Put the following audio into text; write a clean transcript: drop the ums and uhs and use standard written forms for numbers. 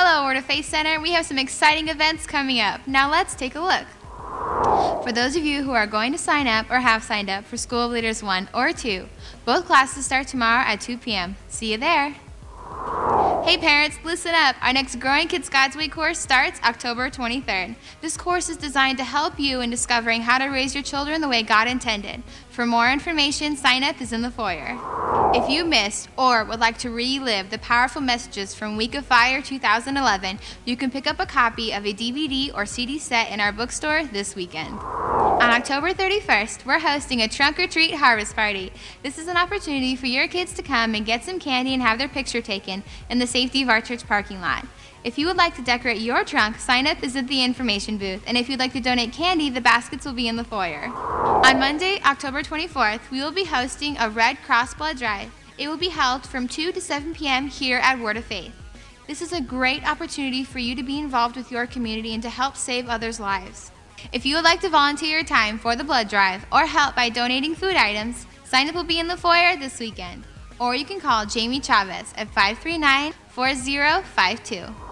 Hello, Word of Faith Center. We have some exciting events coming up. Now let's take a look. For those of you who are going to sign up or have signed up for School of Leaders 1 or 2, both classes start tomorrow at 2 p.m. See you there. Hey parents, listen up. Our next Growing Kids God's Way course starts October 23rd. This course is designed to help you in discovering how to raise your children the way God intended. For more information, sign up is in the foyer. If you missed or would like to relive the powerful messages from Week of Fire 2011, you can pick up a copy of a DVD or CD set in our bookstore this weekend. On October 31st, we're hosting a Trunk or Treat Harvest Party. This is an opportunity for your kids to come and get some candy and have their picture taken in the safety of our church parking lot. If you would like to decorate your trunk, sign up is at the information booth, and if you'd like to donate candy, the baskets will be in the foyer. On Monday, October 24th, we will be hosting a Red Cross Blood Drive. It will be held from 2 to 7 p.m. here at Word of Faith. This is a great opportunity for you to be involved with your community and to help save others' lives. If you would like to volunteer your time for the blood drive or help by donating food items, sign up will be in the foyer this weekend. Or you can call Jamie Chavez at 539-4052.